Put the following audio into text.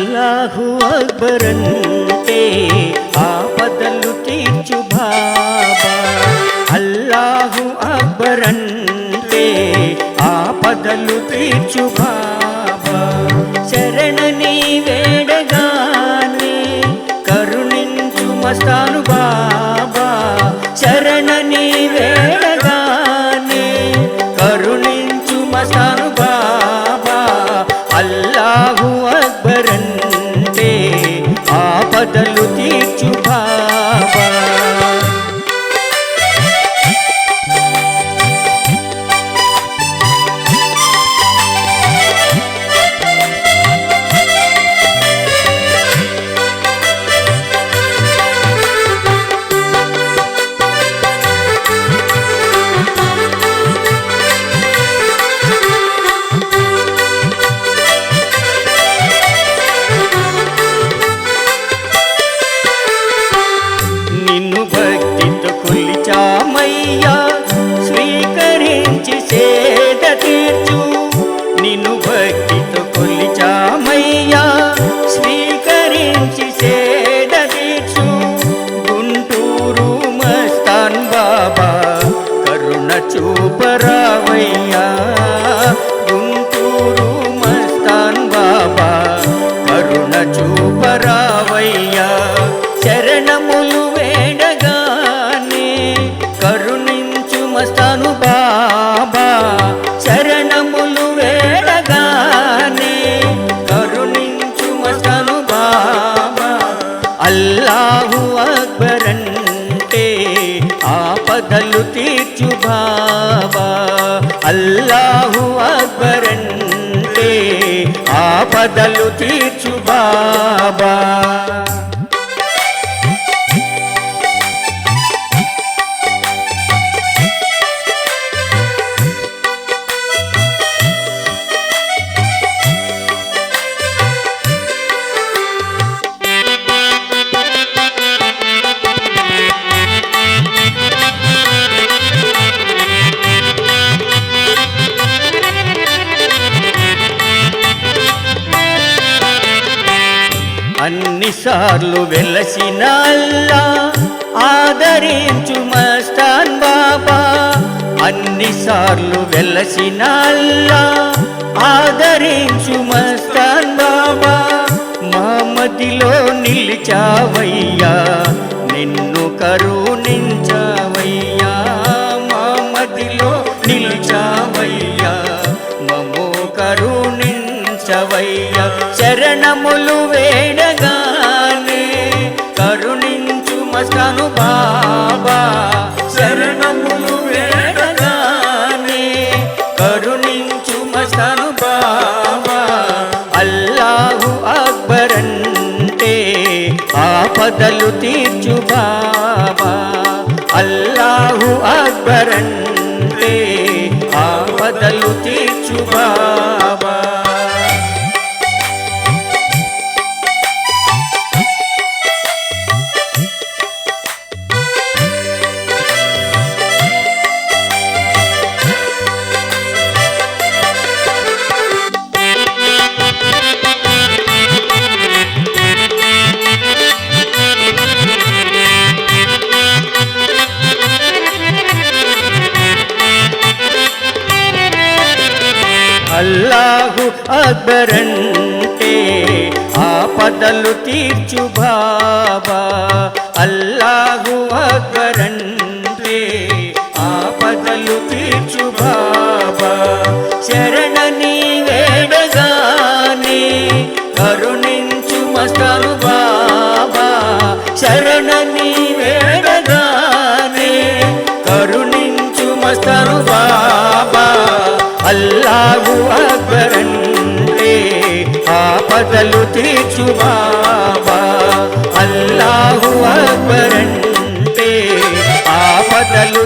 అల్లాహు అక్బర్ అంటే ఆపదలు తీర్చు బాబా. అల్లాహు అక్బర్ అంటే ఆపదలు తీర్చు బాబా. శరణని వేడగానే కరుణించు మస్తాను బాబా. శరణని వేడగానే కరుణించు మస్తాను బాబా. అల్లాహు అక్బర్ అంటే ఆపదలు తీర్చు బాబా. భక్తితో కొలిచామయ్యా స్వీకరించి సేద తీర్చు. నిన్ను భక్తితో కొలిచామయ్యా స్వీకరించి సేద తీర్చు. గుంటూరు మస్తాన్ బాబా కరుణ చూపరావయ్యా. గుంటూరు మస్తాన్ బాబా కరుణ చూపరావయ్యా. చరణములు వేడగానే కరుణించు మస్తాను బాబా. శరణములు వేడగానే కరుణించు మస్తాను బాబా. అల్లాహు అక్బర్ అంటే ఆపదలు తీర్చు బాబా. అల్లాహు అక్బర్ అంటే ఆపదలు తీర్చు బాబా. అన్నిసార్లు వెలసిన అల్లా ఆదరించు మస్తాన్ బాబా. అన్నిసార్లు వెలసిన అల్లా ఆదరించు మస్తాన్ బాబా. మా మదిలో నిలిచావయ్యా నిన్ను కరుణించావయ్యా. మా మదిలో నిలిచావయ్యా మమ్ము కరుణించవయ్యా. శరణములు వేడగానే కరుణించు మస్తాను బాబా. శరణములు వేడగానే కరుణించు మస్తాను బాబా. అల్లాహు అక్బర్ అంటే ఆపదలు తీర్చు బాబా. అల్లాహు అక్బర్ అంటే ఆపదలు తీర్చు బాబా. అల్లాహు అక్బర్ అంటే ఆపదలు తీర్చు బాబా. అల్లాహు అక్బర్ అంటే ఆపదలు తీర్చు బాబా. శరణని వేడగానే కరుణించు మస్తాను బాబా. శరణని వేడగానే కరుణించు మస్తాను బాబా. అల్లాహు అక్బర్ అంటే ఆపదలు తీర్చు బాబా. అల్లాహు అక్బర్ అంటే ఆపదలు